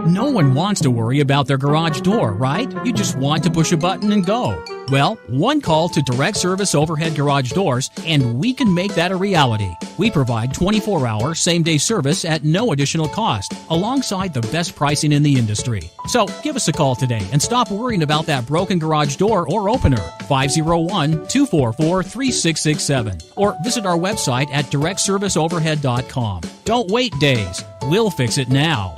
No one wants to worry about their garage door, right? You just want to push a button and go. Well, one call to Direct Service Overhead Garage Doors, and we can make that a reality. We provide 24-hour, same-day service at no additional cost, alongside the best pricing in the industry. So give us a call today and stop worrying about that broken garage door or opener. 501-244-3667. Or visit our website at directserviceoverhead.com. Don't wait days. We'll fix it now.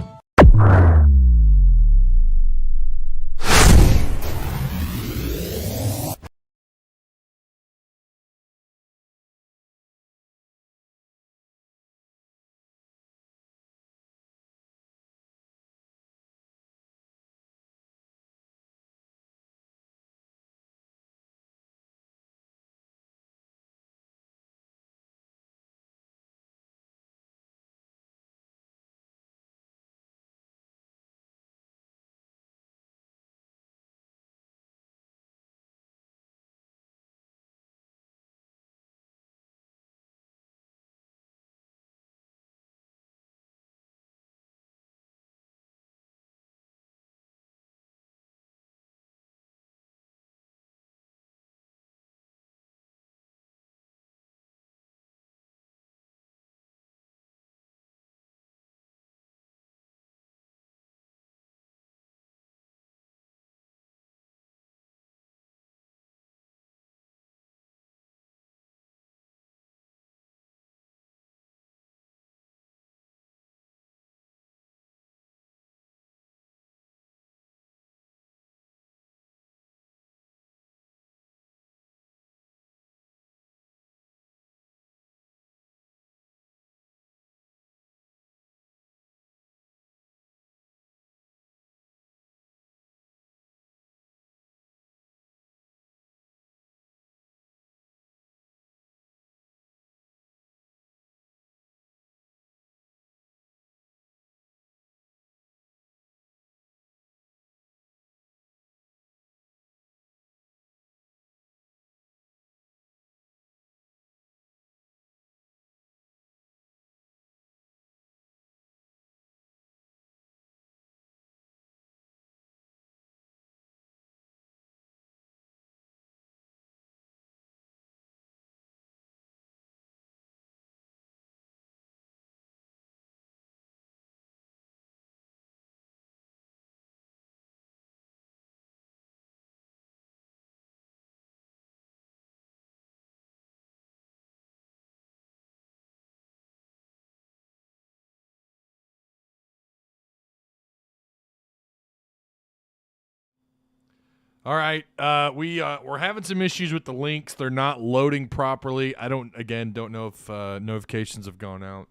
All right, we're having some issues with the links. They're not loading properly. I don't know if notifications have gone out.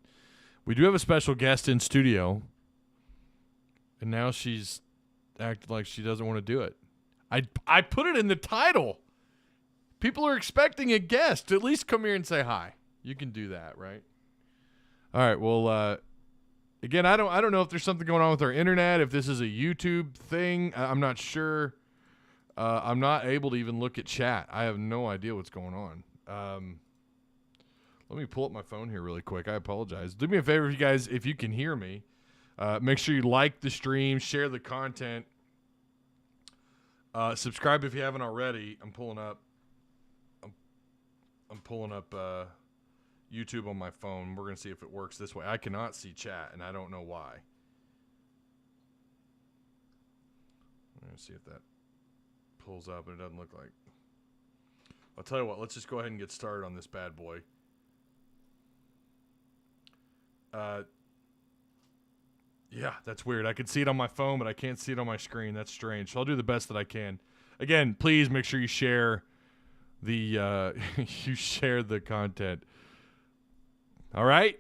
We do have a special guest in studio, and now she's acted like she doesn't want to do it. I put it in the title. People are expecting a guest to at least come here and say hi. You can do that, right? All right. Well, again, I don't know if there's something going on with our internet. If this is a YouTube thing, I'm not sure. I'm not able to even look at chat. I have no idea what's going on. Let me pull up my phone here really quick. I apologize. Do me a favor, if you guys, if you can hear me, make sure you like the stream, share the content, subscribe if you haven't already. I'm pulling up YouTube on my phone. We're gonna see if it works this way. I cannot see chat, and I don't know why. I'm gonna see if that pulls up, and it doesn't look like. I'll tell you what, let's just go ahead and get started on this bad boy. Yeah, that's weird. I can see it on my phone, but I can't see it on my screen. That's strange. So I'll do the best that I can. Again, please make sure you share the content. All right,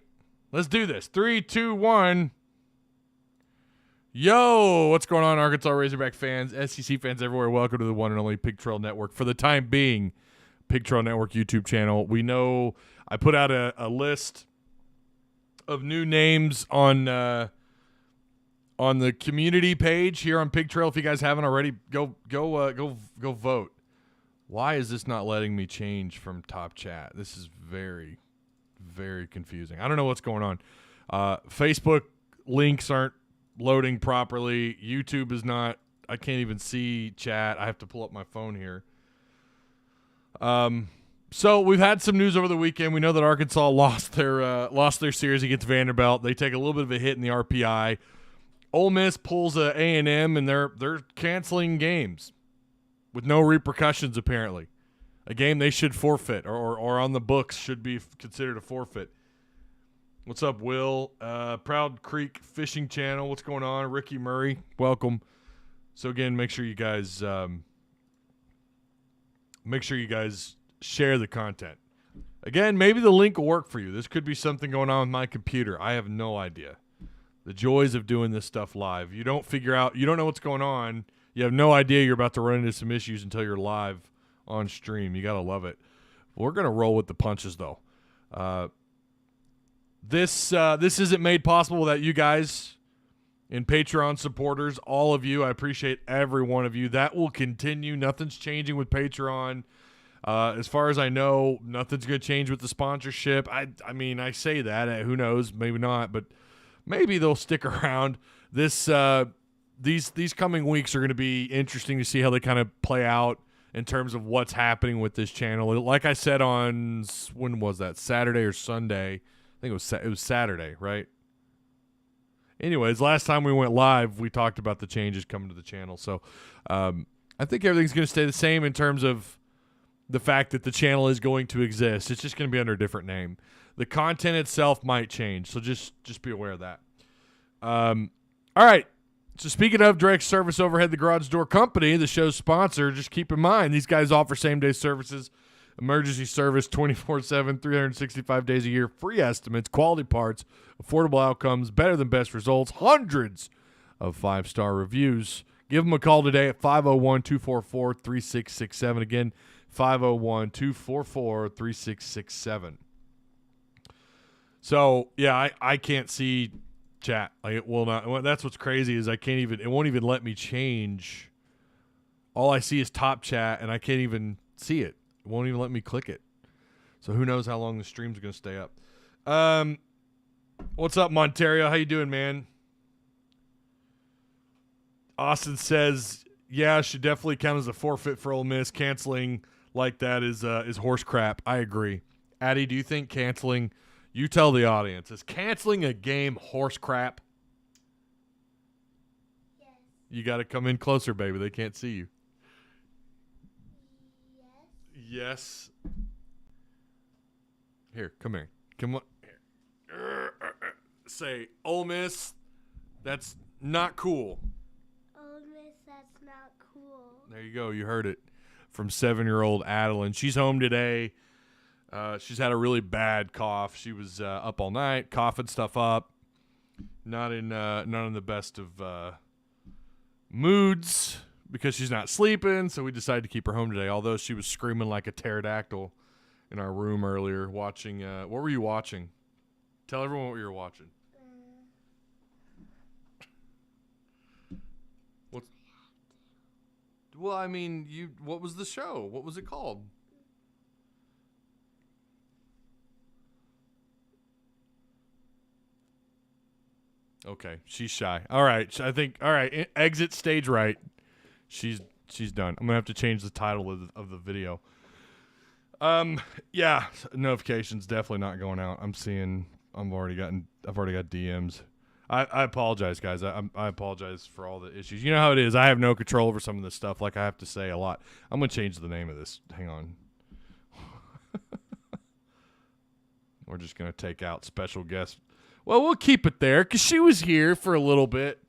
let's do this. 3, 2, 1. Yo, what's going on, Arkansas Razorback fans, SEC fans everywhere? Welcome to the one and only Pig Trail Network. For the time being, Pig Trail Network YouTube channel. We know I put out a list of new names on the community page here on Pig Trail. If you guys haven't already, go vote. Why is this not letting me change from top chat? This is very, very confusing. I don't know what's going on. Facebook links aren't loading properly. YouTube is not. I can't even see chat. I have to pull up my phone here. So we've had some news over the weekend. We know that Arkansas lost their series against Vanderbilt. They take a little bit of a hit in the RPI. Ole Miss pulls a A&M, and they're canceling games with no repercussions, apparently. A game they should forfeit or on the books should be considered a forfeit. What's up, Will? Proud Creek Fishing Channel. What's going on? Ricky Murray, welcome. So again, make sure you guys share the content. Again, maybe the link will work for you. This could be something going on with my computer. I have no idea. The joys of doing this stuff live. You don't know what's going on. You have no idea you're about to run into some issues until you're live on stream. You got to love it. We're going to roll with the punches, though. This isn't made possible without you guys and Patreon supporters, all of you. I appreciate every one of you. That will continue. Nothing's changing with Patreon. As far as I know, nothing's going to change with the sponsorship. I mean, I say that. Who knows? Maybe not, but maybe they'll stick around. These coming weeks are going to be interesting to see how they kind of play out in terms of what's happening with this channel. Like I said on, when was that? Saturday or Sunday? I think it was Saturday, right? Anyways, last time we went live, we talked about the changes coming to the channel. So I think everything's going to stay the same in terms of the fact that the channel is going to exist. It's just going to be under a different name. The content itself might change, so just be aware of that. All right. So speaking of direct service overhead, the Garage Door Company, the show's sponsor, just keep in mind these guys offer same-day services, emergency service 24/7, 365 days a year, free estimates, quality parts, affordable outcomes, better than best results, hundreds of 5-star reviews. Give them a call today at 501-244-3667. Again, 501-244-3667. So, yeah, I can't see chat. Like, it will not. That's what's crazy is it won't even let me change. All I see is top chat, and I can't even see it. It won't even let me click it. So who knows how long the stream's going to stay up. What's up, Monterio? How you doing, man? Austin says, yeah, should definitely count as a forfeit for Ole Miss. Canceling like that is horse crap. I agree. Addie, do you think canceling, you tell the audience, is canceling a game horse crap? Yes. You got to come in closer, baby. They can't see you. Yes. Here, come here. Come on. Here. Say, Ole Miss, that's not cool. Ole Miss, that's not cool. There you go. You heard it from 7-year-old Adeline. She's home today. She's had a really bad cough. She was up all night, coughing stuff up. Not in the best of moods because she's not sleeping. So we decided to keep her home today. Although she was screaming like a pterodactyl in our room earlier, watching. What were you watching? Tell everyone what you were watching. Well, I mean, what was the show? What was it called? Okay, she's shy. All right, I think. All right, exit stage right. She's done. I'm gonna have to change the title of the video. Yeah, notifications definitely not going out. I've already got DMs. I apologize, guys. I apologize for all the issues. You know how it is. I have no control over some of this stuff. Like, I have to say a lot. I'm going to change the name of this. Hang on. We're just going to take out special guest. Well, we'll keep it there because she was here for a little bit.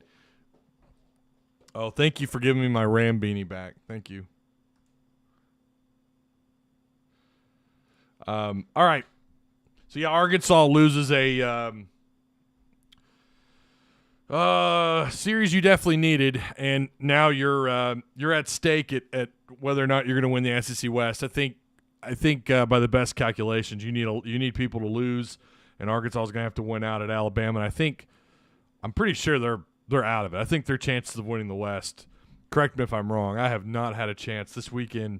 Oh, thank you for giving me my Ram beanie back. Thank you. All right. So, yeah, Arkansas loses a series you definitely needed, and now you're at stake at whether or not you're going to win the SEC West. I think by the best calculations, you need people to lose, and Arkansas is going to have to win out at Alabama. And I'm pretty sure they're out of it. I think their chances of winning the West. Correct me if I'm wrong. I have not had a chance this weekend.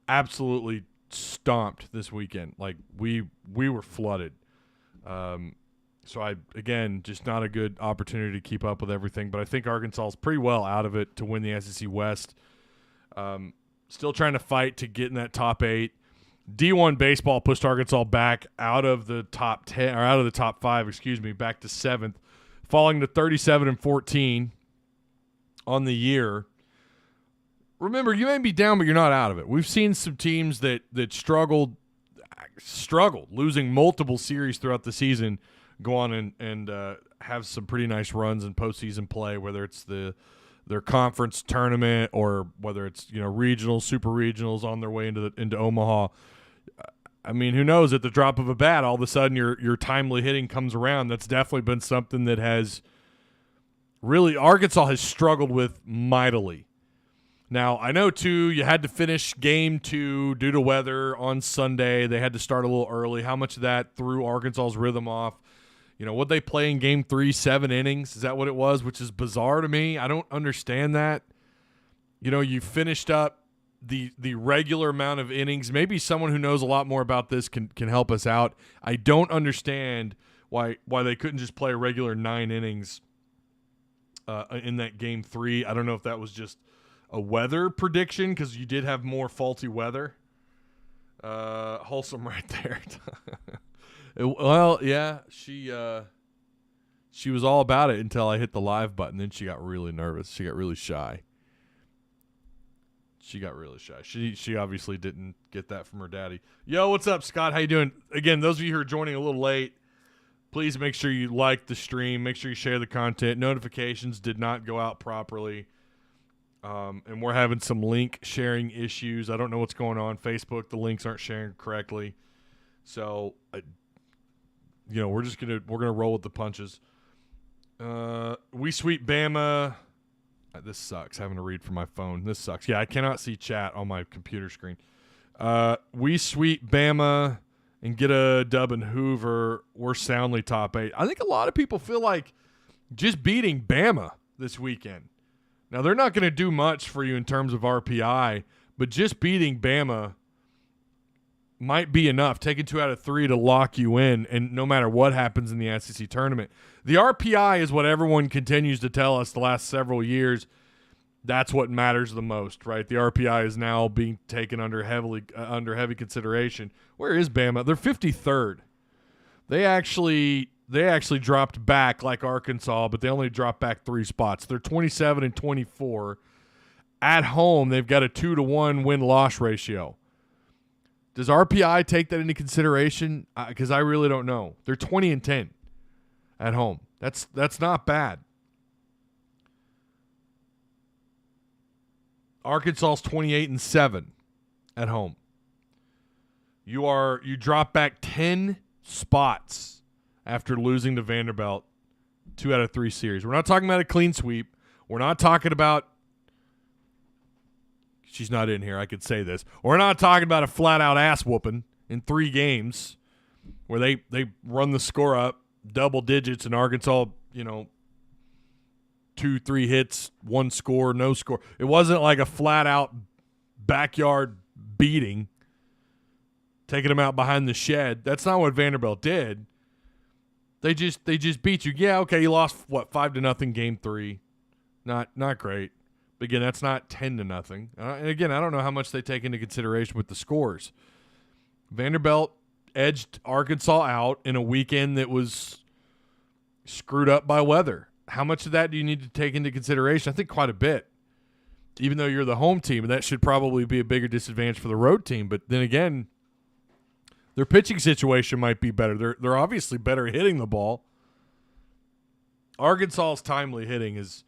Absolutely stomped this weekend. Like we were flooded. So again, just not a good opportunity to keep up with everything. But I think Arkansas is pretty well out of it to win the SEC West. Still trying to fight to get in that top 8. D1 baseball pushed Arkansas back out of the top 10 or out of the top 5, back to 7th, falling to 37-14 on the year. Remember, you may be down, but you're not out of it. We've seen some teams that struggled, losing multiple series throughout the season, go on and have some pretty nice runs in postseason play, whether it's their conference tournament or whether it's regional, super regionals on their way into Omaha. I mean, who knows? At the drop of a bat, all of a sudden your timely hitting comes around. That's definitely been something that has really Arkansas has struggled with mightily. Now, I know, too, you had to finish game 2 due to weather on Sunday. They had to start a little early. How much of that threw Arkansas's rhythm off? What'd they play in game 3, 7 innings? Is that what it was? Which is bizarre to me. I don't understand that. You finished up the regular amount of innings. Maybe someone who knows a lot more about this can help us out. I don't understand why they couldn't just play a regular 9 innings in that game 3. I don't know if that was just a weather prediction because you did have more faulty weather. Wholesome right there. Well, yeah, she was all about it until I hit the live button. Then she got really nervous. She got really shy. She obviously didn't get that from her daddy. Yo, what's up, Scott? How you doing? Again, those of you who are joining a little late, please make sure you like the stream. Make sure you share the content. Notifications did not go out properly. And we're having some link sharing issues. I don't know what's going on. Facebook, the links aren't sharing correctly. So, we're gonna roll with the punches. We sweep Bama. This sucks. Having to read from my phone. This sucks. Yeah, I cannot see chat on my computer screen. We sweep Bama and get a dub in Hoover. We're soundly top 8. I think a lot of people feel like just beating Bama this weekend. Now, they're not going to do much for you in terms of RPI, but just beating Bama might be enough. Taking 2 out of 3 to lock you in, and no matter what happens in the SEC tournament. The RPI is what everyone continues to tell us the last several years. That's what matters the most, right? The RPI is now being taken under heavy consideration. Where is Bama? They're 53rd. They actually dropped back like Arkansas, but they only dropped back 3 spots. They're 27-24. At home, they've got a 2-to-1 win-loss ratio. Does RPI take that into consideration? Because I really don't know. They're 20-10 at home. That's not bad. Arkansas's 28-7 at home. You drop back 10 spots after losing to Vanderbilt 2 out of 3 series. We're not talking about a clean sweep. We're not talking about she's not in here. I could say this. We're not talking about a flat-out ass whooping in 3 games where they run the score up double digits and Arkansas, 2-3 hits, 1 score, no score. It wasn't like a flat-out backyard beating, taking them out behind the shed. That's not what Vanderbilt did. They just beat you. Yeah, okay, you lost 5-0 game 3. Not great. But again, that's not 10-0. And again, I don't know how much they take into consideration with the scores. Vanderbilt edged Arkansas out in a weekend that was screwed up by weather. How much of that do you need to take into consideration? I think quite a bit. Even though you're the home team, and that should probably be a bigger disadvantage for the road team. But then again, their pitching situation might be better. They're obviously better hitting the ball. Arkansas's timely hitting is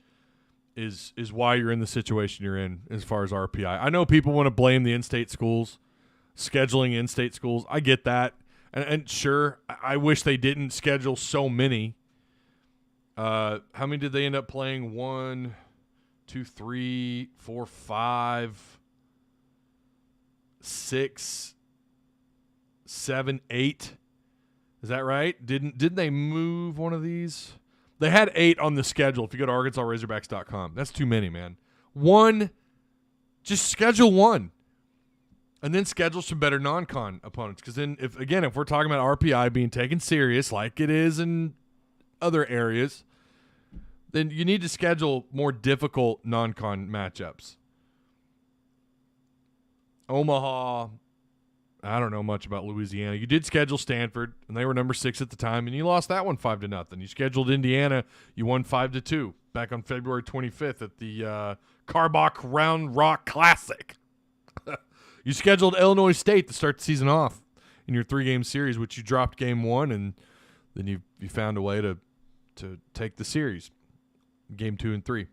why you're in the situation you're in as far as RPI. I know people want to blame the in-state schools, scheduling in-state schools. I get that. And sure, I wish they didn't schedule so many. How many did they end up playing? 1, 2, 3, 4, 5, 6, 7, 8. Is that right? Didn't they move one of these? They had 8 on the schedule. If you go to ArkansasRazorbacks.com, that's too many, man. 1, just schedule 1, and then schedule some better non-con opponents. Because then, if we're talking about RPI being taken serious, like it is in other areas, then you need to schedule more difficult non-con matchups. Omaha, I don't know much about Louisiana. You did schedule Stanford, and they were number 6 at the time, and you lost that one 5-0. You scheduled Indiana, you won 5-2 back on February 25th at the Carbach Round Rock Classic. You scheduled Illinois State to start the season off in your 3-game series, which you dropped game 1, and then you found a way to take the series, game 2 and 3.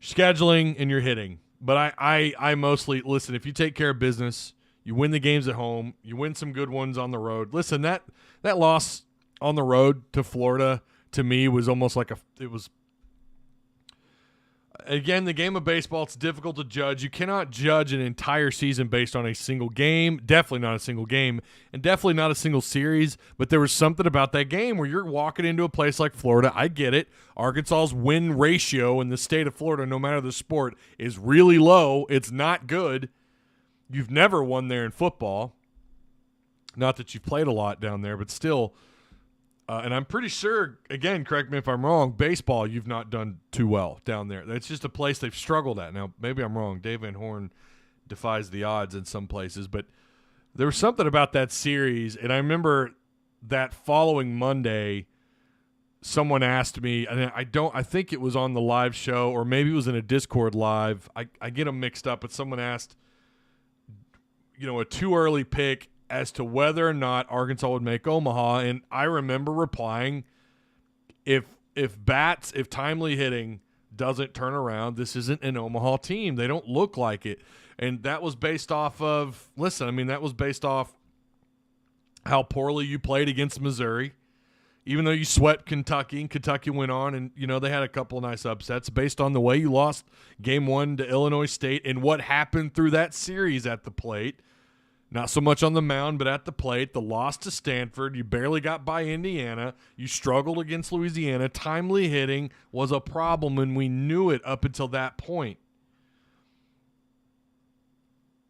Scheduling and you're hitting. But I mostly, listen, if you take care of business, you win the games at home, you win some good ones on the road. Listen, that loss on the road to Florida, to me, was almost like again, the game of baseball, it's difficult to judge. You cannot judge an entire season based on a single game, definitely not a single game, and definitely not a single series. But there was something about that game where you're walking into a place like Florida. I get it. Arkansas's win ratio in the state of Florida, no matter the sport, is really low. It's not good. You've never won there in football. Not that you've played a lot down there, but still. And I'm pretty sure, again, correct me if I'm wrong, baseball, you've not done too well down there. That's just a place they've struggled at. Now, maybe I'm wrong. Dave Van Horn defies the odds in some places. But there was something about that series, and I remember that following Monday, someone asked me, and I think it was on the live show, or maybe it was in a Discord live. I get them mixed up, but someone asked, a too early pick as to whether or not Arkansas would make Omaha, and I remember replying, if timely hitting doesn't turn around, this isn't an Omaha team. They don't look like it. And that was based off of, that was based off how poorly you played against Missouri, even though you swept Kentucky, and Kentucky went on, and, they had a couple of nice upsets based on the way you lost game 1 to Illinois State and what happened through that series at the plate. Not so much on the mound, but at the plate. The loss to Stanford, you barely got by Indiana. You struggled against Louisiana. Timely hitting was a problem, and we knew it up until that point.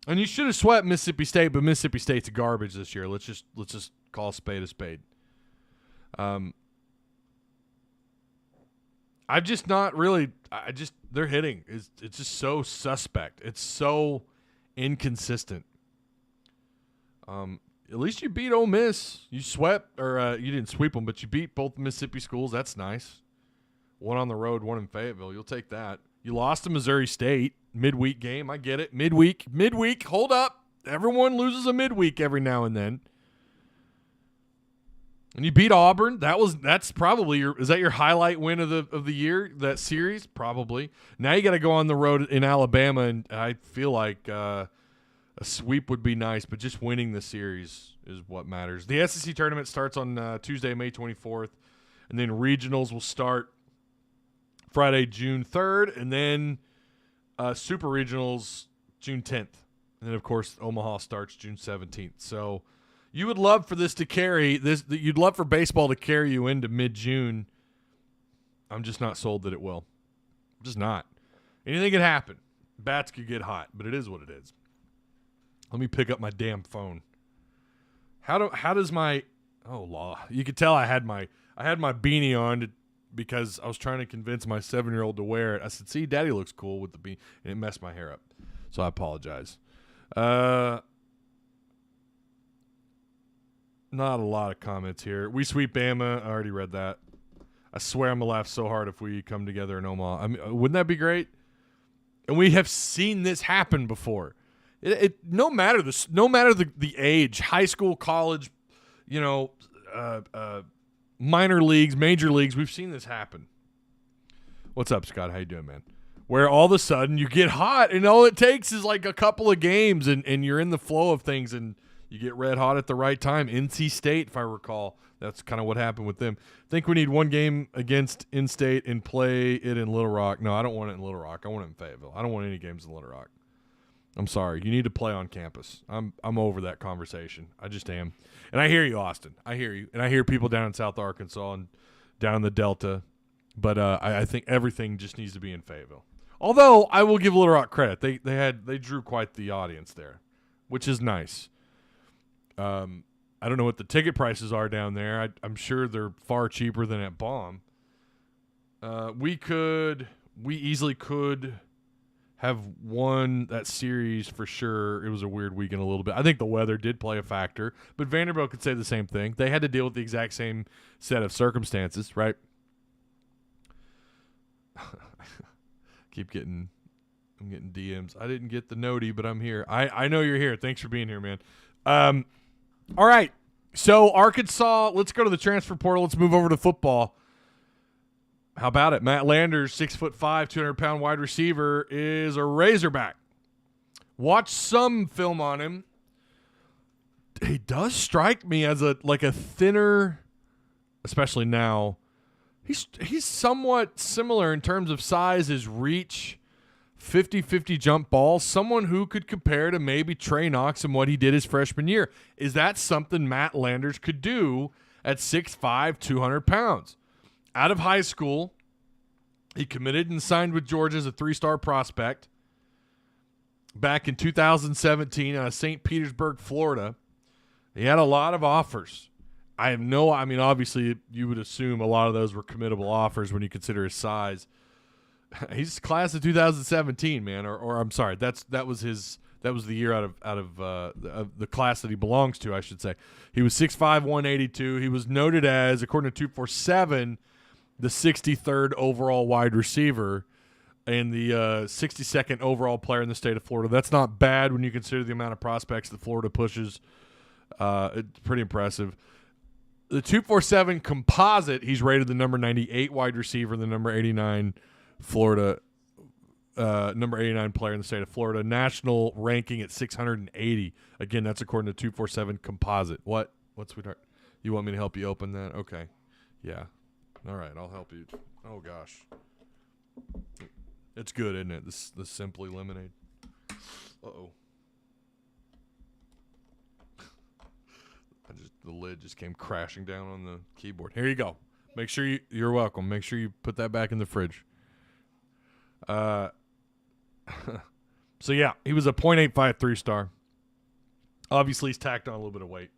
And you should have swept Mississippi State, but Mississippi State's garbage this year. Let's just call a spade a spade. I've just not really. Their hitting it's just so suspect. It's so inconsistent. At least you beat Ole Miss. You swept, or you didn't sweep them, but you beat both Mississippi schools. That's nice. One on the road, one in Fayetteville. You'll take that. You lost to Missouri State, midweek game. I get it. Midweek. Hold up. Everyone loses a midweek every now and then. And you beat Auburn. That's probably is that your highlight win of the year, that series? Probably. Now you got to go on the road in Alabama, and I feel like a sweep would be nice, but just winning the series is what matters. The SEC tournament starts on Tuesday, May 24th, and then regionals will start Friday, June 3rd, and then super regionals June 10th. And then, of course, Omaha starts June 17th. So you would love for this to carry this. You'd love for baseball to carry you into mid-June. I'm just not sold that it will. I'm just not. Anything could happen. Bats could get hot, but it is what it is. Let me pick up my damn phone. How does my law? You could tell I had my beanie on because I was trying to convince my 7-year-old to wear it. I said, "See, Daddy looks cool with the beanie," and it messed my hair up. So I apologize. Not a lot of comments here. We sweep Bama. I already read that. I swear I'm gonna laugh so hard if we come together in Omaha. I mean, wouldn't that be great? And we have seen this happen before. No matter the age, high school, college, minor leagues, major leagues, we've seen this happen. What's up, Scott? How you doing, man? Where all of a sudden you get hot, and all it takes is like a couple of games, and you're in the flow of things, and you get red hot at the right time. NC State, if I recall, that's kind of what happened with them. I think we need one game against in-state and play it in Little Rock. No, I don't want it in Little Rock. I want it in Fayetteville. I don't want any games in Little Rock. I'm sorry. You need to play on campus. I'm over that conversation. I just am. And I hear you, Austin. I hear you. And I hear people down in South Arkansas and down in the Delta. But I think everything just needs to be in Fayetteville. Although I will give Little Rock credit. They drew quite the audience there, which is nice. I don't know what the ticket prices are down there. I'm sure they're far cheaper than at Baum. We easily could have won that series for sure. It was a weird weekend a little bit. I think the weather did play a factor, but Vanderbilt could say the same thing. They had to deal with the exact same set of circumstances, right? I'm getting DMs. I didn't get the noti, but I'm here. I know you're here. Thanks for being here, man. All right. So Arkansas, let's go to the transfer portal. Let's move over to football. How about it? Matt Landers, 6'5", 200-pound wide receiver, is a Razorback. Watch some film on him. He does strike me as a thinner, especially now. He's somewhat similar in terms of size, his reach, 50-50 jump ball, someone who could compare to maybe Trey Knox and what he did his freshman year. Is that something Matt Landers could do at 6'5", 200 pounds? Out of high school, he committed and signed with Georgia as a 3-star prospect back in 2017 out of St. Petersburg, Florida. He had a lot of offers. Obviously you would assume a lot of those were committable offers when you consider his size. He's class of 2017, man, or I'm sorry, that was the year out of the class that he belongs to, I should say. He was 6'5", 182. He was noted as, according to 247, the 63rd overall wide receiver and the 62nd overall player in the state of Florida. That's not bad when you consider the amount of prospects that Florida pushes. It's pretty impressive. The 247 composite, he's rated the number 98 wide receiver, the number 89 Florida, number 89 player in the state of Florida. National ranking at 680. Again, that's according to 247 composite. What, sweetheart? You want me to help you open that? Okay. Yeah. All right, I'll help you. Oh gosh, it's good, isn't it? This Simply Lemonade. Uh-oh. The lid just came crashing down on the keyboard. Here you go. Make sure you're welcome. Make sure you put that back in the fridge. So yeah, he was a .85 3-star. Obviously, he's tacked on a little bit of weight.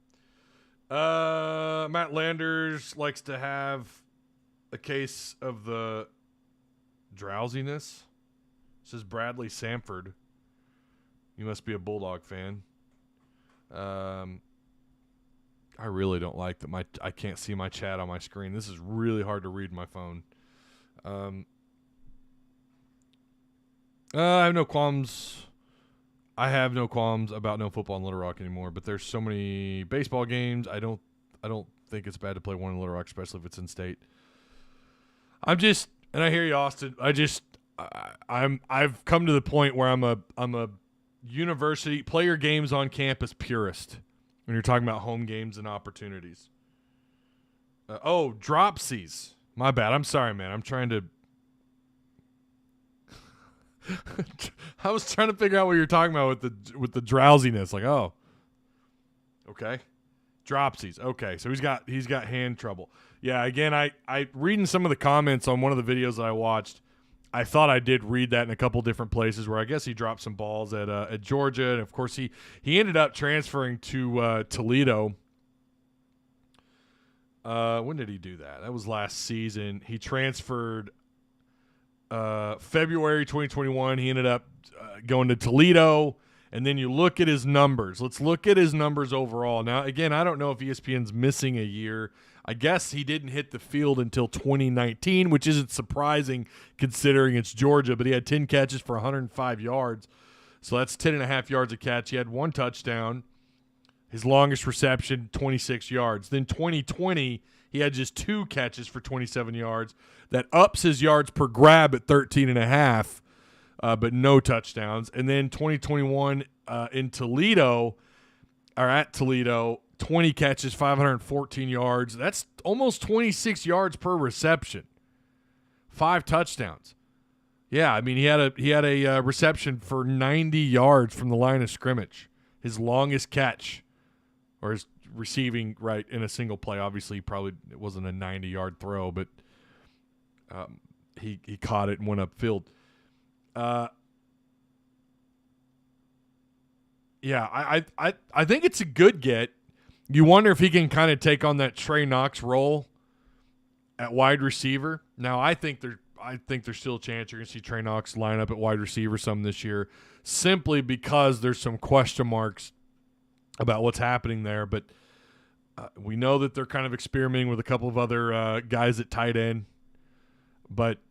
Matt Landers likes to have a case of the drowsiness. This is Bradley Samford. You must be a Bulldog fan. I really don't like that I can't see my chat on my screen. This is really hard to read my phone. I have no qualms. I have no qualms about no football in Little Rock anymore, but there's so many baseball games. I don't think it's bad to play one in Little Rock, especially if it's in state. And I hear you, Austin. I've come to the point where I'm a university player games on campus purist when you're talking about home games and opportunities. Dropsies. My bad. I'm sorry, man. I'm trying to. I was trying to figure out what you're talking about with the drowsiness. Like, oh, okay, dropsies. Okay, so he's got hand trouble. Yeah. Again, I reading some of the comments on one of the videos that I watched. I thought I did read that in a couple different places where I guess he dropped some balls at Georgia, and of course he ended up transferring to Toledo. When did he do that? That was last season. He transferred February 2021. He ended up going to Toledo, and then you look at his numbers. Let's look at his numbers overall. Now, again, I don't know if ESPN's missing a year. I guess he didn't hit the field until 2019, which isn't surprising considering it's Georgia, but he had 10 catches for 105 yards. So that's 10.5 yards a catch. He had 1 touchdown. His longest reception, 26 yards. Then 2020, he had just 2 catches for 27 yards. That ups his yards per grab at 13.5, but no touchdowns. And then 2021 in Toledo, or at Toledo, 20 catches, 514 yards. That's almost 26 yards per reception. 5 touchdowns. Yeah, I mean he had a reception for 90 yards from the line of scrimmage. His longest catch, or his receiving right in a single play. Obviously, it wasn't a 90-yard throw, but he caught it and went upfield. Yeah, I think it's a good get. You wonder if he can kind of take on that Trey Knox role at wide receiver. Now, I think there's still a chance you're going to see Trey Knox line up at wide receiver some this year, simply because there's some question marks about what's happening there. But we know that they're kind of experimenting with a couple of other guys at tight end.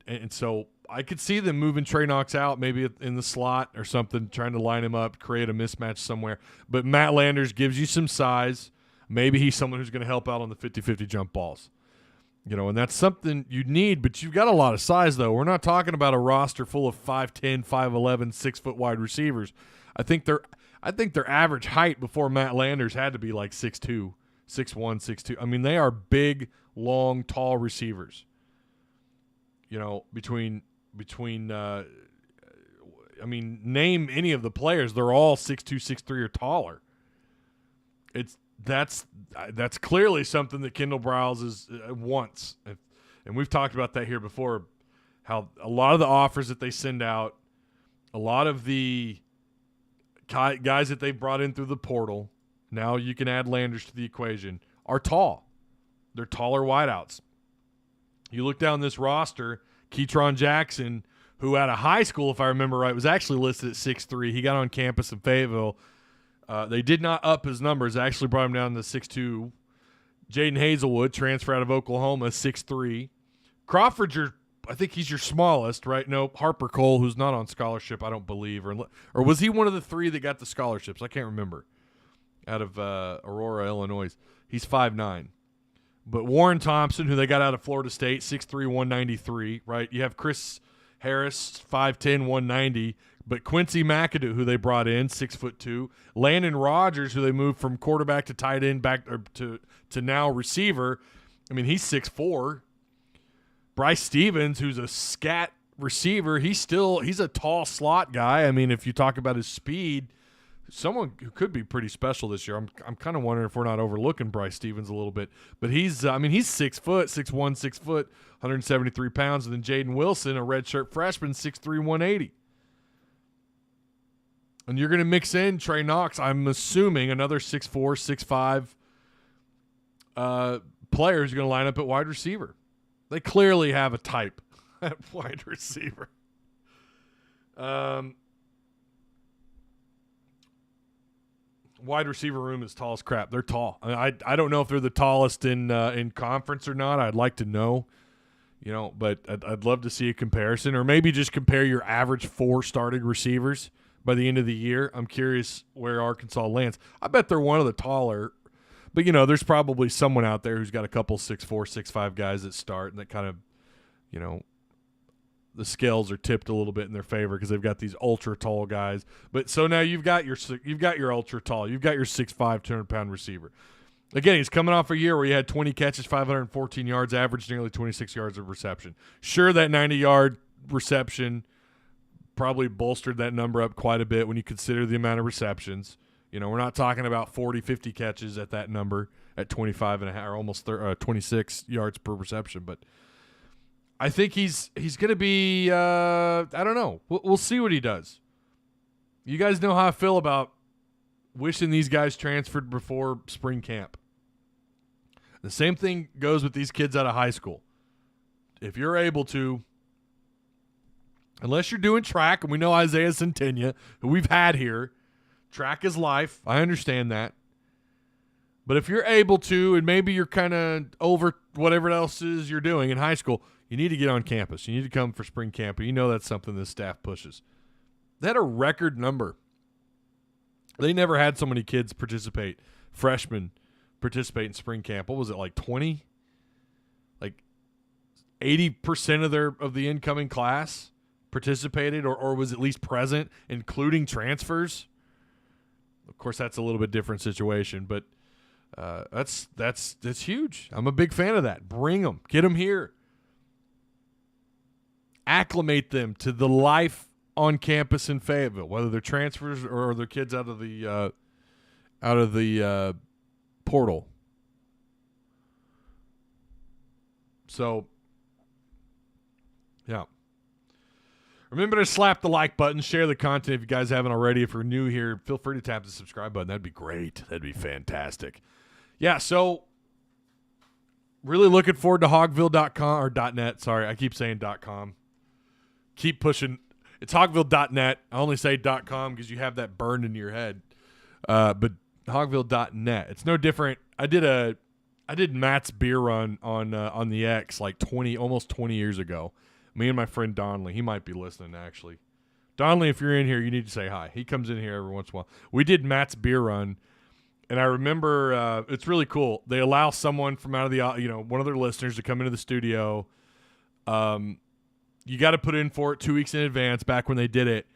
And so I could see them moving Trey Knox out, maybe in the slot or something, trying to line him up, create a mismatch somewhere. But Matt Landers gives you some size. Maybe he's someone who's going to help out on the 50-50 jump balls. And that's something you need, but you've got a lot of size, though. We're not talking about a roster full of 5'10", 5'11", 6-foot wide receivers. I think their average height before Matt Landers had to be like 6'2", 6'1", 6'2". I mean, they are big, long, tall receivers. Between name any of the players, they're all 6'2", 6'3", or taller. That's clearly something that Kendall Briles wants, and we've talked about that here before. How a lot of the offers that they send out, a lot of the guys that they've brought in through the portal, now you can add Landers to the equation, are tall. They're taller wideouts. You look down this roster, Keytron Jackson, who out of high school, if I remember right, was actually listed at 6'3". He got on campus in Fayetteville. They did not up his numbers. They actually brought him down to 6'2". Jaden Hazelwood, transfer out of Oklahoma, 6'3". Crawford, I think he's your smallest, right? No, Harper Cole, who's not on scholarship, I don't believe. Or was he one of the three that got the scholarships? I can't remember. Out of Aurora, Illinois. He's 5'9". But Warren Thompson, who they got out of Florida State, 6'3", 193, right? You have Chris Harris, 5'10", 190. But Quincy McAdoo, who they brought in, 6'2". Landon Rogers, who they moved from quarterback to tight end back to now receiver. I mean, he's 6'4". Bryce Stevens, who's a scat receiver, he's a tall slot guy. I mean, if you talk about his speed, someone who could be pretty special this year. I'm kind of wondering if we're not overlooking Bryce Stevens a little bit. But he's 6 foot, 6'1", 6 foot, 173 pounds. And then Jaden Wilson, a redshirt freshman, 6'3", 180. And you're going to mix in Trey Knox, I'm assuming, another 6'4", 6'5" player who's going to line up at wide receiver. They clearly have a type at wide receiver. Wide receiver room is tall as crap. They're tall. I don't know if they're the tallest in conference or not. I'd like to know, but I'd love to see a comparison, or maybe just compare your average 4 starting receivers by the end of the year. I'm curious where Arkansas lands. I bet they're one of the taller, but there's probably someone out there who's got a couple 6'4", 6'5" guys that start, and that kind of, the scales are tipped a little bit in their favor because they've got these ultra tall guys. But so now you've got your ultra tall, you've got your 6'5", 200-pound receiver. Again, he's coming off a year where he had 20 catches, 514 yards, averaged nearly 26 yards of reception. Sure, that 90-yard reception probably bolstered that number up quite a bit when you consider the amount of receptions. We're not talking about 40, 50 catches at that number at 25 and a half, or almost 26 yards per reception. But I think he's going to be, I don't know. We'll see what he does. You guys know how I feel about wishing these guys transferred before spring camp. The same thing goes with these kids out of high school. If you're able to, unless you're doing track, and we know Isaiah Centenia, who we've had here, track is life. I understand that. But if you're able to, and maybe you're kind of over whatever else is you're doing in high school, you need to get on campus. You need to come for spring camp. And that's something the staff pushes. They had a record number. They never had so many kids freshmen participate in spring camp. What was it, like 20? Like 80% of the incoming class participated or was at least present, including transfers. Of course, that's a little bit different situation, but that's huge. I'm a big fan of that. Bring them, get them here, acclimate them to the life on campus in Fayetteville, whether they're transfers or they're kids out of the portal. So, yeah. Remember to slap the like button, share the content if you guys haven't already. If you're new here, feel free to tap the subscribe button. That'd be great. That'd be fantastic. Yeah, so really looking forward to Hogville.com or .net. Sorry, I keep saying .com. Keep pushing. It's Hogville.net. I only say .com because you have that burned into your head. But Hogville.net. It's no different. I did Matt's beer run on the X like almost 20 years ago. Me and my friend Donley. He might be listening actually. Donley, if you're in here, you need to say hi. He comes in here every once in a while. We did Matt's beer run, and I remember it's really cool. They allow someone from out of the one of their listeners to come into the studio. You got to put in for it 2 weeks in advance. Back when they did it.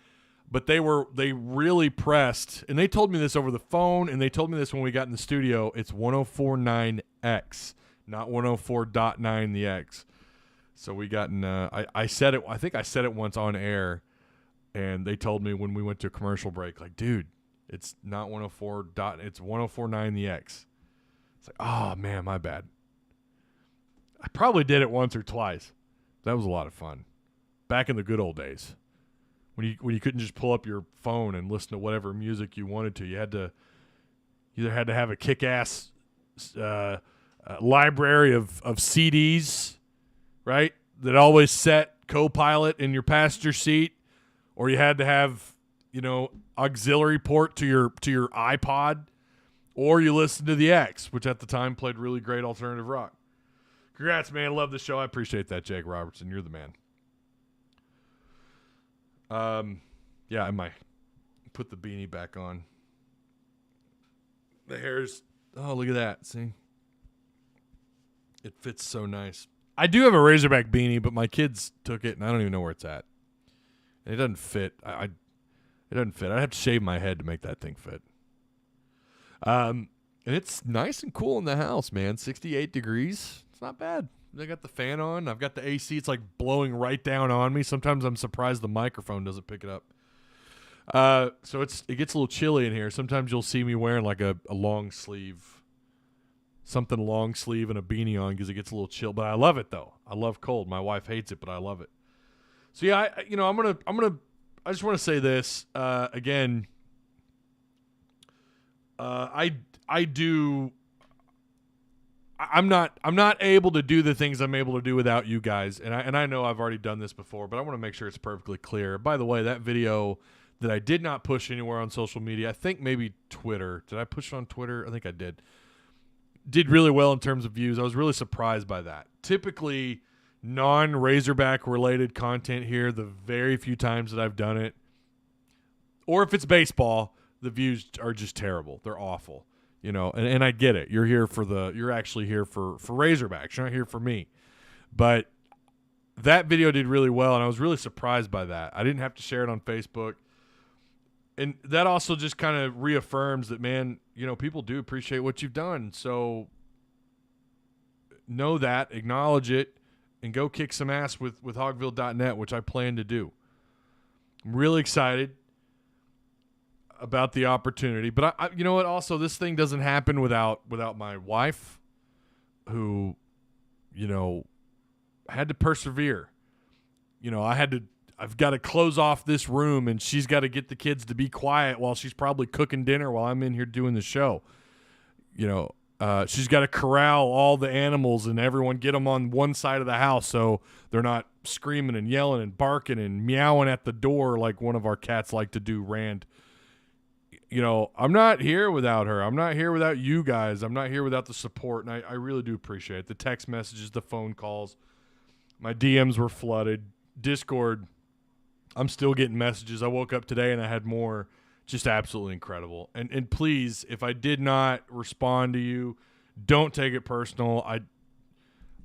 But they really pressed, and they told me this over the phone, and they told me this when we got in the studio. It's 104.9X, not 104.9 the X. So we got in. I said it. I think I said it once on air, and they told me when we went to a commercial break, like, dude, it's not 104. It's 104.9 the X. It's like, oh man, my bad. I probably did it once or twice. That was a lot of fun, back in the good old days. When you couldn't just pull up your phone and listen to whatever music you wanted to, you either had to have a kick-ass library of CDs, right? That always set Copilot in your passenger seat, or you had to have auxiliary port to your iPod, or you listened to the X, which at the time played really great alternative rock. Congrats, man! Love the show. I appreciate that, Jake Robertson. You're the man. Yeah, I might put the beanie back on. The hair's, oh, look at that. See? It fits so nice. I do have a Razorback beanie, but my kids took it, and I don't even know where it's at. And it doesn't fit. It doesn't fit. I'd have to shave my head to make that thing fit. And it's nice and cool in the house, man. 68 degrees. It's not bad. I got the fan on. I've got the AC. It's like blowing right down on me. Sometimes I'm surprised the microphone doesn't pick it up. So it gets a little chilly in here. Sometimes you'll see me wearing like a long sleeve, something long sleeve and a beanie on because it gets a little chill. But I love it though. I love cold. My wife hates it, but I love it. So yeah, I just want to say this again. I'm not able to do the things I'm able to do without you guys, and I know I've already done this before, but I want to make sure it's perfectly clear. By the way, that video that I did not push anywhere on social media, I think maybe Twitter. Did I push it on Twitter? I think I did. Did really well in terms of views. I was really surprised by that. Typically, non-Razorback related content here, the very few times that I've done it, or if it's baseball, the views are just terrible. They're awful. And I get it. You're actually here for Razorbacks. You're not here for me. But that video did really well, and I was really surprised by that. I didn't have to share it on Facebook. And that also just kind of reaffirms that, man, people do appreciate what you've done. So know that, acknowledge it, and go kick some ass with Hogville.net, which I plan to do. I'm really excited about the opportunity, but I you know what? Also, this thing doesn't happen without my wife, who, had to persevere. I've got to close off this room, and she's got to get the kids to be quiet while she's probably cooking dinner while I'm in here doing the show. She's got to corral all the animals and everyone, get them on one side of the house so they're not screaming and yelling and barking and meowing at the door like one of our cats like to do, Rand. I'm not here without her. I'm not here without you guys. I'm not here without the support, and I really do appreciate it. The text messages, the phone calls. My DMs were flooded. Discord, I'm still getting messages. I woke up today and I had more. Just absolutely incredible. And please, if I did not respond to you, don't take it personal.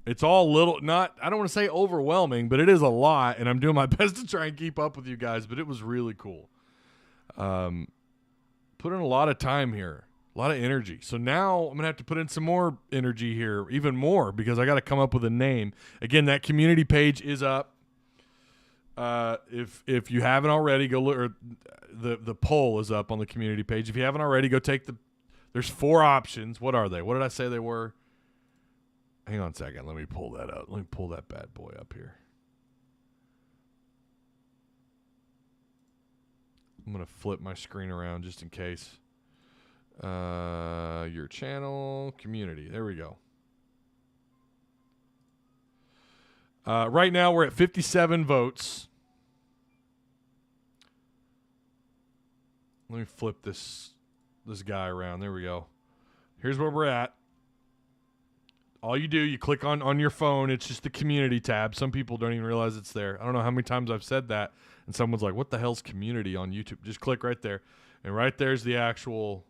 It's all I don't want to say overwhelming, but it is a lot, and I'm doing my best to try and keep up with you guys, but it was really cool. Put in a lot of time here, a lot of energy. So now I'm going to have to put in some more energy here, even more, because I got to come up with a name. Again, that community page is up. If you haven't already, go look. Or the poll is up on the community page. If you haven't already, go take there's 4 options. What are they? What did I say they were? Hang on a second. Let me pull that up. Let me pull that bad boy up here. I'm going to flip my screen around just in case. Your channel, community. There we go. Right now we're at 57 votes. Let me flip this guy around. There we go. Here's where we're at. All you do, you click on your phone. It's just the community tab. Some people don't even realize it's there. I don't know how many times I've said that, and someone's like, what the hell's community on YouTube? Just click right there. And right there's the actual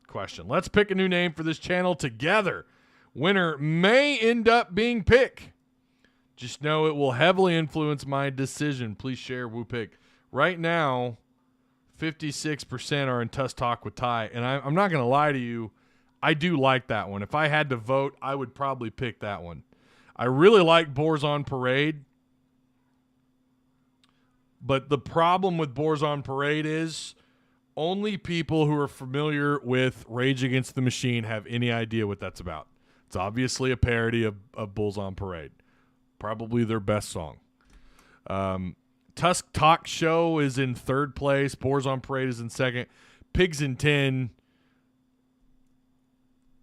question. Let's pick a new name for this channel together. Winner may end up being Pick. Just know it will heavily influence my decision. Please share Woo Pick. Right now, 56% are in Tuss Talk with Ty, and I'm not going to lie to you. I do like that one. If I had to vote, I would probably pick that one. I really like Boars on Parade, but the problem with Boars on Parade is only people who are familiar with Rage Against the Machine have any idea what that's about. It's obviously a parody of Bulls on Parade. Probably their best song. Tusk Talk Show is in third place. Boars on Parade is in second. Pigs in 10.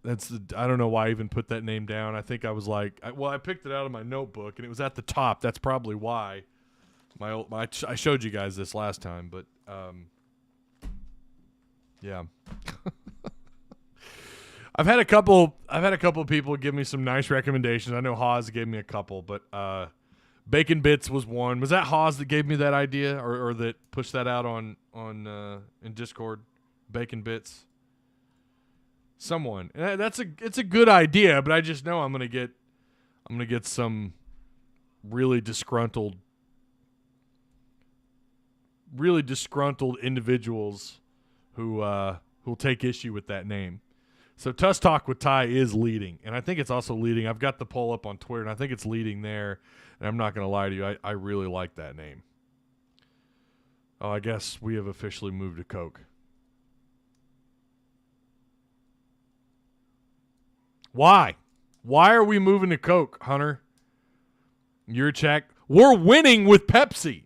I don't know why I even put that name down. I think I was like, I picked it out of my notebook and it was at the top. That's probably why. I showed you guys this last time, but yeah. I've had a couple people give me some nice recommendations. I know Hogs gave me a couple, but Bacon Bits was one. Was that Hogs that gave me that idea or that pushed that out on in Discord? Bacon Bits. Someone. And it's a good idea, but I just know I'm gonna get some really disgruntled individuals who'll take issue with that name. So Tuss Talk with Ty is leading, and I think it's also leading. I've got the poll up on Twitter, and I think it's leading there. And I'm not going to lie to you, I really like that name. Oh, I guess we have officially moved to Coke. Why? Why are we moving to Coke, Hunter? Your check. We're winning with Pepsi.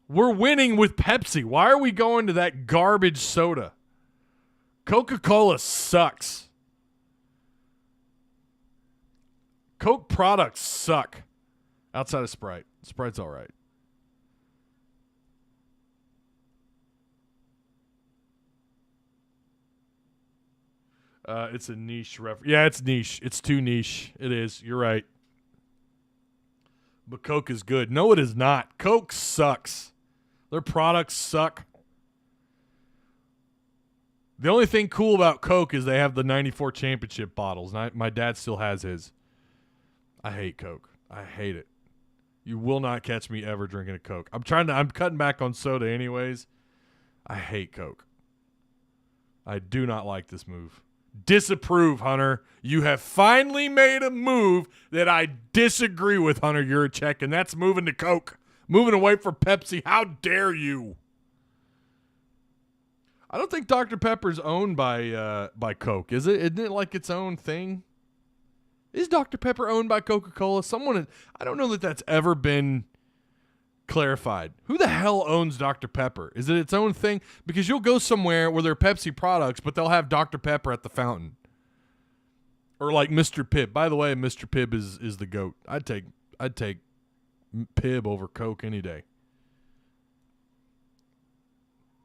We're winning with Pepsi. Why are we going to that garbage soda? Coca-Cola sucks. Coke products suck. Outside of Sprite. Sprite's all right. It's a niche reference. Yeah, it's niche. It's too niche. It is. You're right. But Coke is good. No, it is not. Coke sucks. Their products suck. The only thing cool about Coke is they have the 94 championship bottles. And my dad still has his. I hate Coke. I hate it. You will not catch me ever drinking a Coke. I'm cutting back on soda anyways. I hate Coke. I do not like this move. Disapprove, Hunter. You have finally made a move that I disagree with, Hunter Yurachek, and that's moving to Coke. Moving away from Pepsi. How dare you? I don't think Dr. Pepper's owned by Coke, is it? Isn't it like its own thing? Is Dr. Pepper owned by Coca-Cola? I don't know that that's ever been clarified. Who the hell owns Dr. Pepper? Is it its own thing? Because you'll go somewhere where there are Pepsi products, but they'll have Dr. Pepper at the fountain. Or like Mr. Pibb. By the way, Mr. Pibb is the GOAT. I'd take Pibb over Coke any day.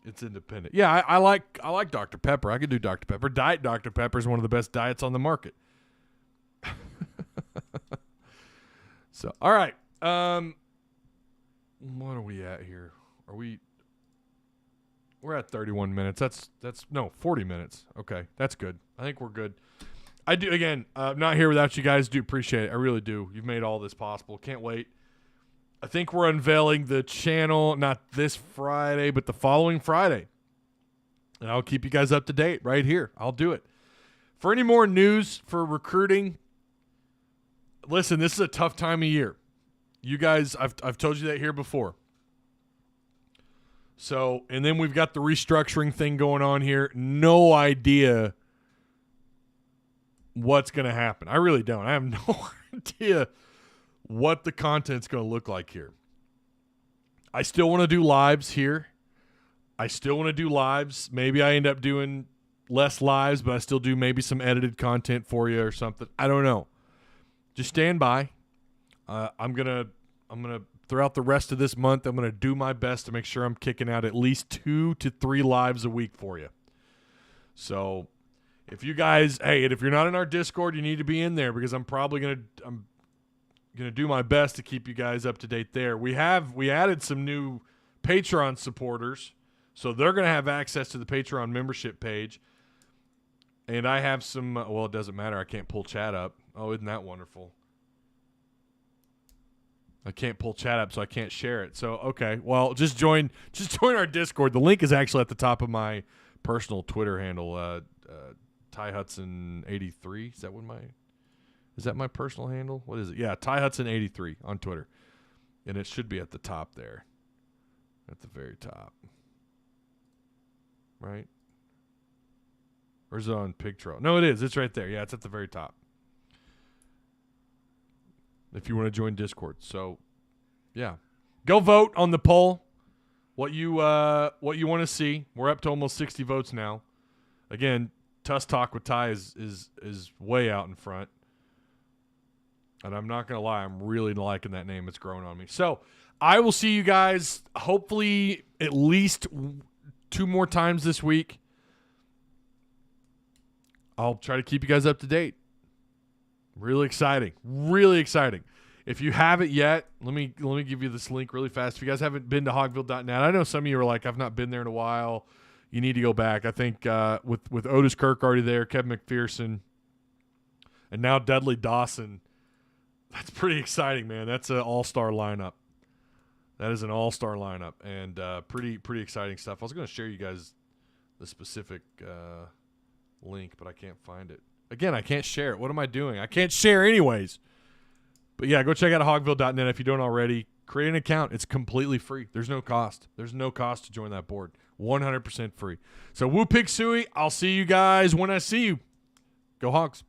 It's independent. Yeah, I like Dr. Pepper. I could do Dr. Pepper. Diet Dr. Pepper is one of the best diets on the market. So, all right. What are we at here? We're at 31 minutes. That's 40 minutes. Okay, that's good. I think we're good. I do, again, not here without you guys. Do appreciate it. I really do. You've made all this possible. Can't wait. I think we're unveiling the channel, not this Friday, but the following Friday. And I'll keep you guys up to date right here. I'll do it. For any more news for recruiting, listen, this is a tough time of year. You guys, I've told you that here before. So, and then we've got the restructuring thing going on here. No idea what's going to happen. I really don't. I have no idea what the content's going to look like here. I still want to do lives here. I still want to do lives. Maybe I end up doing less lives, but I still do maybe some edited content for you or something. I don't know. Just stand by. I'm gonna throughout the rest of this month, I'm gonna do my best to make sure I'm kicking out at least 2 to 3 lives a week for you. So if you guys, hey, and if you're not in our Discord, you need to be in there because I'm gonna do my best to keep you guys up to date there. We added some new Patreon supporters, so they're gonna have access to the Patreon membership page. And I have some. Well, it doesn't matter. I can't pull chat up. Oh, isn't that wonderful? I can't pull chat up, so I can't share it. So okay, well, just join our Discord. The link is actually at the top of my personal Twitter handle. Ty Hudson 83. Is that my personal handle? What is it? Yeah, Ty Hudson 83 on Twitter, and it should be at the top there, at the very top, right? Or is it on Pigtro? No, it is. It's right there. Yeah, it's at the very top. If you want to join Discord. So, yeah. Go vote on the poll. What you want to see. We're up to almost 60 votes now. Again, Tuss Talk with Ty is way out in front. And I'm not going to lie. I'm really liking that name. It's growing on me. So, I will see you guys hopefully at least 2 more times this week. I'll try to keep you guys up to date. Really exciting. Really exciting. If you haven't yet, let me give you this link really fast. If you guys haven't been to hogville.net, I know some of you are like, I've not been there in a while. You need to go back. I think with Otis Kirk already there, Kevin McPherson, and now Dudley Dawson, that's pretty exciting, man. That's an all-star lineup. That is an all-star lineup, and pretty exciting stuff. I was going to share you guys the specific link, but I can't find it. Again, I can't share it. What am I doing? I can't share anyways. But yeah, go check out hogville.net if you don't already. Create an account. It's completely free. There's no cost. There's no cost to join that board. 100% free. So woo pig suey. I'll see you guys when I see you. Go Hogs.